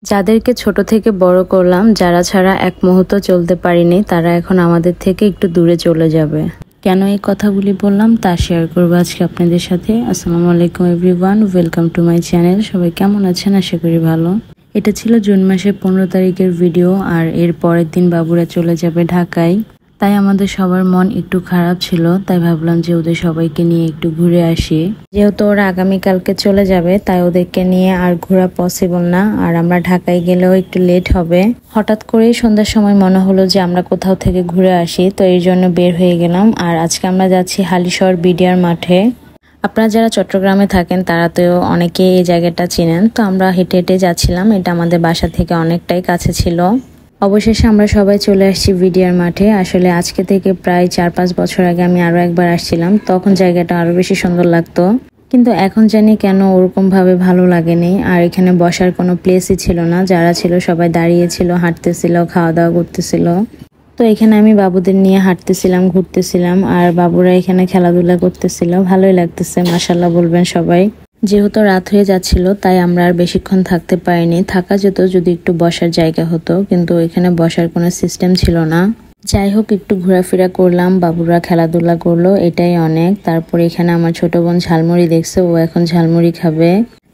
যাদেরকে ছোট থেকে বড় করলাম, যারা ছাড়া এক মুহূর্ত চলতে পারিনি, তারা এখন আমাদের থেকে একটু দূরে চলে যাবে। কেন এই কথাগুলি বললাম তা শেয়ার করবো আজকে আপনাদের সাথে। আসসালামু আলাইকুম everyone, welcome to my channel. সবাই কেমন আছেন? আশা করি ভালো। এটা ছিল জুন মাসের 15 তারিখের ভিডিও, আর এর পরের দিন বাবুরা চলে যাবে ঢাকায়। তাই আমাদের সবার মন একটু খারাপ ছিল, তাই ভাবলাম যে ওদের সবাইকে নিয়ে একটু ঘুরে আসি। যেহেতু ওরা আগামীকালকে চলে যাবে, তাই ওদেরকে নিয়ে আর ঘোরা পসিবল না, আর আমরা ঢাকায় গেলেও একটু লেট হবে। হঠাৎ করেই সন্ধ্যার সময় মনে হলো যে আমরা কোথাও থেকে ঘুরে আসি, তো এই জন্য বের হয়ে গেলাম। আর আজকে আমরা যাচ্ছি হালিশহর বিডিআর মাঠে। আপনারা যারা চট্টগ্রামে থাকেন তারা তো অনেকে এই জায়গাটা চিনেন। তো আমরা হেঁটে হেঁটে যাচ্ছিলাম, এটা আমাদের বাসা থেকে অনেকটাই কাছে ছিল। অবশেষে আমরা সবাই চলে আসছি বিডিআর মাঠে। আসলে আজকে থেকে প্রায় 4-5 বছর আগে আমি আরো একবার আসছিলাম, তখন জায়গাটা আরো বেশি সুন্দর লাগতো, কিন্তু এখন জানি কেন ওরকম ভাবে ভালো লাগেনি। আর এখানে বসার কোনো প্লেসই ছিল না, যারা ছিল সবাই দাঁড়িয়েছিল, হাঁটতেছিল, খাওয়া দাওয়া করতেছিল। তো এখানে আমি বাবুদের নিয়ে হাঁটতেছিলাম, ঘুরতেছিলাম, আর বাবুরা এখানে খেলাধুলা করতেছিল। ভালোই লাগতেছে, মাশাআল্লাহ বলবেন সবাই। যেহেতু রাত হয়ে যাচ্ছিল, তাই আমরা আর বেশিক্ষণ থাকতে পারিনি। থাকা যেত যদি একটু বসার জায়গা হতো, কিন্তু এখানে বসার কোনো সিস্টেম ছিল না। যাই হোক, একটু ঘোরাফেরা করলাম, বাবুরা খেলাধুলা করলো, এটাই অনেক। তারপর এখানে আমার ছোট বোন ঝালমুড়ি দেখছে, ও এখন ঝালমুড়ি খাবে।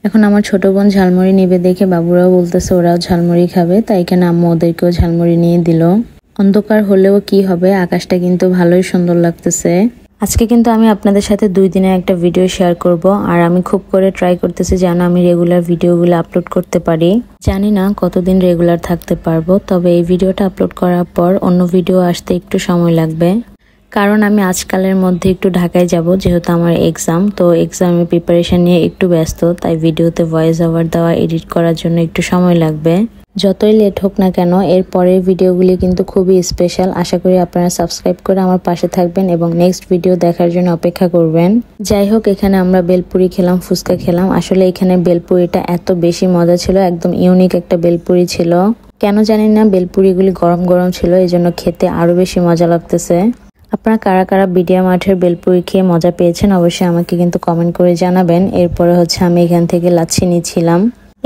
এখন আমার ছোট বোন ঝালমুড়ি নিবে দেখে বাবুরাও বলতেছে ওরাও ঝালমুড়ি খাবে, তাই এখানে আম্মু ওদেরকেও ঝালমুড়ি নিয়ে দিল। অন্ধকার হলেও কি হবে, আকাশটা কিন্তু ভালোই সুন্দর লাগতেছে। আজকে কিন্তু আমি আপনাদের সাথে 2 দিনের একটা ভিডিও শেয়ার করব, আর আমি খুব করে ট্রাই করতেছি যেন আমি রেগুলার ভিডিওগুলো আপলোড করতে পারি। জানি না কতদিন রেগুলার থাকতে পারবো, তবে এই ভিডিওটা আপলোড করার পর অন্য ভিডিও আসতে একটু সময় লাগবে, কারণ আমি আজকালের মধ্যে একটু ঢাকায় যাব, যেহেতু আমার এক্সাম। তো এক্সামের প্রিপারেশন নিয়ে একটু ব্যস্ত, তাই ভিডিওতে ভয়েস ওভার দেওয়া, এডিট করার জন্য একটু সময় লাগবে। যতই লেট হোক না কেন, এর পরের ভিডিওগুলি কিন্তু খুবই স্পেশাল। আশা করি আপনারা সাবস্ক্রাইব করে আমার পাশে থাকবেন এবং নেক্সট ভিডিও দেখার জন্য অপেক্ষা করবেন। যাই হোক, এখানে আমরা বেলপুরি খেলাম, ফুচকা খেলাম। আসলে এখানে বেলপুরিটা এত বেশি মজা ছিল, একদম ইউনিক একটা বেলপুরি ছিল। কেন জানি না, বেলপুরিগুলি গরম গরম ছিল, এই জন্য খেতে আরো বেশি মজা লাগতেছে। আপনারা কারা কারা বিডিআর মাঠের বেলপুরি খেয়ে মজা পেয়েছেন অবশ্যই আমাকে কিন্তু কমেন্ট করে জানাবেন। এরপরে আমি এখান থেকে লাচ্ছি নিচ্ছিলাম।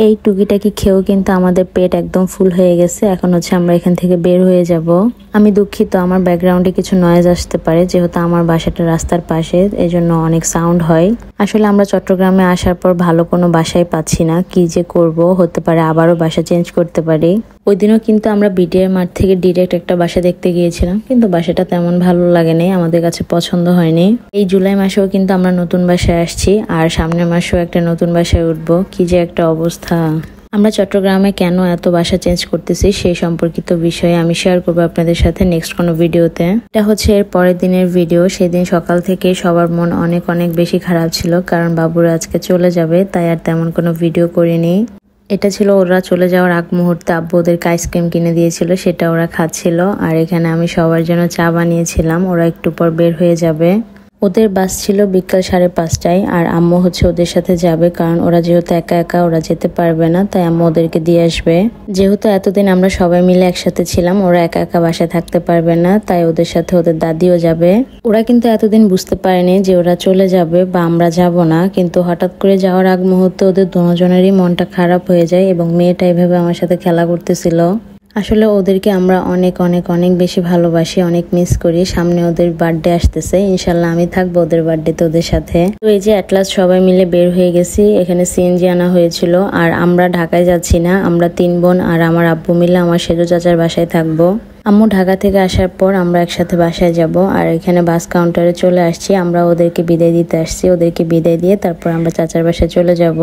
এই টুকিটাকি খেয়েও কিন্তু আমাদের পেট একদম ফুল হয়ে গেছে। এখন আমরা এখান থেকে বের হয়ে যাব। আমি দুঃখিত, আমার ব্যাকগ্রাউন্ডে কিছু নয়েজ আসতে পারে, যেহেতু আমার বাসাটা রাস্তার পাশে, এজন্য অনেক সাউন্ড হয়। আসলে আমরা চট্টগ্রামে আসার পর ভালো কোনো বাসাই পাচ্ছি না, কি যে করব, হতে পারে আবারও বাসা চেঞ্জ করতে পারি। ওই দিনও কিন্তু আমরা বিডিআর মাঠ থেকে ডিরেক্ট একটা বাসা দেখতে গিয়েছিলাম, কিন্তু বাসাটা তেমন ভালো লাগেনি, আমাদের কাছে পছন্দ হয়নি। এই জুলাই মাসেও কিন্তু আমরা নতুন বাসায় আসছি, আর সামনের মাসেও একটা নতুন বাসায় উঠবো। কি যে একটা অবস্থা। আমরা চট্টগ্রামে কেন এত বাসা চেঞ্জ করতেছি সেই সম্পর্কিত বিষয়ে আমি শেয়ার করবো আপনাদের সাথে নেক্সট কোনো ভিডিওতে। এটা এর পরের দিনের ভিডিও। সেদিন সকাল থেকে সবার মন অনেক অনেক বেশি খারাপ ছিল, কারণ বাবুরা আজকে চলে যাবে, তাই আর তেমন কোনো ভিডিও করিনি। এটা ছিল ওরা চলে যাওয়ার আগ মুহূর্তে আব্বু ওদেরকে আইসক্রিম কিনে দিয়েছিল, সেটা ওরা খাচ্ছিল। আর এখানে আমি সবার জন্য চা বানিয়েছিলাম, ওরা একটু পর বের হয়ে যাবে। ওদের বাস ছিল বিকাল 5:30টায়, আর আম্মু ওদের সাথে যাবে, কারণ ওরা যেহেতু একা একা ওরা যেতে পারবে না, তাই আম্মু ওদেরকে দিয়ে আসবে। যেহেতু এতদিন আমরা সবাই মিলে একসাথে ছিলাম, ওরা একা একা বাসায় থাকতে পারবে না, তাই ওদের সাথে ওদের দাদিও যাবে। ওরা কিন্তু এতদিন বুঝতে পারেনি যে ওরা চলে যাবে বা আমরা যাব না, কিন্তু হঠাৎ করে যাওয়ার আগ মুহূর্তে ওদের দুজনেরই মনটা খারাপ হয়ে যায়, এবং মেয়েটা এভাবে আমার সাথে খেলা করতেছিল। আসলে ওদেরকে আমরা অনেক অনেক অনেক বেশি ভালোবাসি, অনেক মিস করি। সামনে ওদের বার্থডে আসতেছে, ইনশাল্লাহ আমি থাকবো ওদের বার্থডেতে ওদের সাথে। তো এই যে এট লাস্ট সবাই মিলে বের হয়ে গেছি। এখানে সিএনজি আনা হয়েছিল, আর আমরা ঢাকায় যাচ্ছি না, আমরা 3 বোন আর আমার আব্বু মিলে আমার সেজু চাচার বাসায় থাকবো। আম্মু ঢাকা থেকে আসার পর আমরা একসাথে বাসায় যাব, আর এখানে বাস কাউন্টারে চলে আসছি। আমরা ওদেরকে বিদায় দিতে আসছি, ওদেরকে বিদায় দিয়ে তারপর আমরা চাচার বাসায় চলে যাব।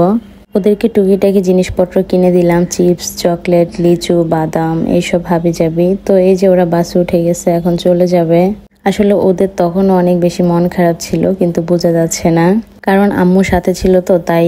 ওদেরকে টুকিটাকি জিনিসপত্র কিনে দিলাম, চিপস, চকলেট, লিচু, বাদাম, এইসব হাবিজাবি। তো এই যে ওরা বাসে উঠে গেছে, এখন চলে যাবে। আসলে ওদের তখনও অনেক বেশি মন খারাপ ছিল, কিন্তু বোঝা যাচ্ছে না, কারণ আম্মু সাথে ছিল, তো তাই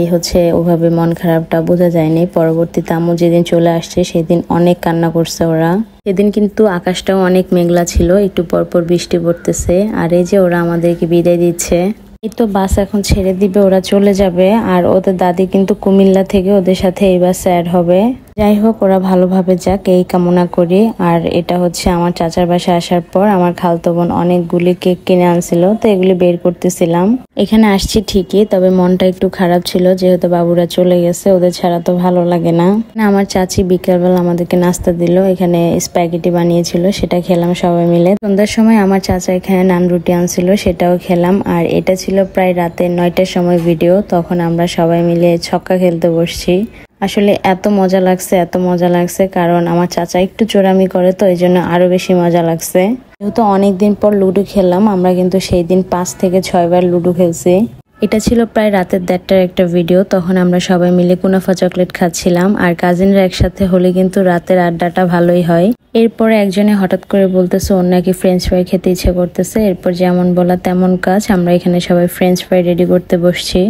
ওভাবে মন খারাপটা বোঝা যায়নি। পরবর্তীতে আম্মু যেদিন চলে আসছে সেদিন অনেক কান্না করছে ওরা। সেদিন কিন্তু আকাশটাও অনেক মেঘলা ছিল, একটু পরপর বৃষ্টি পড়তেছে। আর এই যে ওরা আমাদেরকে বিদায় দিচ্ছে। এই তো বাস এখন ছেড়ে দিবে, ওরা চলে যাবে। আর ওদের দাদি কিন্তু কুমিল্লা থেকে ওদের সাথে এই বাসে অ্যাড হবে। যাই হোক, ওরা ভালোভাবে যাক এই কামনা করি। আর এটা হচ্ছে আমার চাচার বাসায় আসার পর আমার খালতো বোন অনেকগুলি কেক কিনে আনছিল, তো এগুলি বের করতেছিলাম। এখানে আসছি ঠিকই, তবে মনটা একটু খারাপ ছিল যেহেতু বাবুরা চলে গেছে, ওদের ছাড়া তো ভালো লাগে না। আমার চাচি বিকালবেলা আমাদেরকে নাস্তা দিল, এখানে স্প্যাগেটি বানিয়েছিল, সেটা খেলাম সবাই মিলে। সন্ধ্যার সময় আমার চাচা এখানে নান রুটি আনছিল, সেটাও খেলাম। আর এটা ছিল প্রায় রাতে 9টার সময় ভিডিও, তখন আমরা সবাই মিলে ছক্কা খেলতে বসছি। আসলে এত মজা লাগছে কারণ আমার চাচা একটু চোরামি করে, তো এই জন্য আরো বেশি মজা লাগছে। যেহেতু অনেকদিন পর লুডো খেললাম, আমরা কিন্তু সেই দিন 5 থেকে 6 বার লুডো খেলছি। এটা ছিল প্রায় রাতের 1:30টার একটা ভিডিও, তখন আমরা সবাই মিলে কুনাফা চকলেট খাচ্ছিলাম। আর কাজিনরা একসাথে হলে কিন্তু রাতের আড্ডাটা ভালোই হয়। এরপরে একজনে হঠাৎ করে বলতেছে ওর নাকি ফ্রেঞ্চ ফ্রাই খেতে ইচ্ছে করতেছে। এরপর যেমন বলা তেমন কাজ, আমরা এখানে সবাই ফ্রেঞ্চ ফ্রাই রেডি করতে বসছি।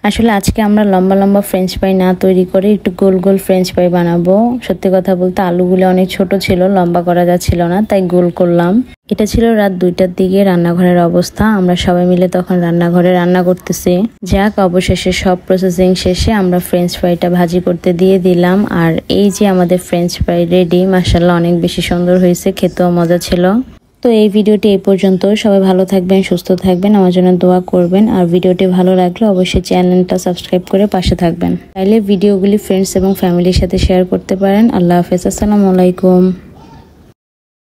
আসলে আজকে আমরা লম্বা লম্বা ফ্রেঞ্চ ফ্রাই না তৈরি করে একটু গোল গোল ফ্রেঞ্চ ফ্রাই বানাবো। সত্যি কথা বলতে আলুগুলো অনেক ছোট ছিল, লম্বা করা যাচ্ছিল না, তাই গোল করলাম। এটা ছিল রাত 2টার দিকে রান্নাঘরের অবস্থা। আমরা সবাই মিলে তখন রান্নাঘরে রান্না করতেছি। যাক, অবশেষে সব প্রসেসিং শেষে আমরা ফ্রেঞ্চ ফ্রাইটা ভাজি করতে দিয়ে দিলাম। আর এই যে আমাদের ফ্রেঞ্চ ফ্রাই রেডি, মাশাআল্লাহ অনেক বেশি সুন্দর হয়েছে, খেতেও মজা ছিল। তো এই ভিডিওটি এই পর্যন্ত। সবাই ভালো থাকবেন, সুস্থ থাকবেন, আমার জন্য দোয়া করবেন। আর ভিডিওটি ভালো লাগলে অবশ্যই চ্যানেলটা সাবস্ক্রাইব করে পাশে থাকবেন। চাইলে ভিডিওগুলি ফ্রেন্ডস এবং ফ্যামিলির সাথে শেয়ার করতে পারেন। আল্লাহ হাফেজ, আসসালামু আলাইকুম।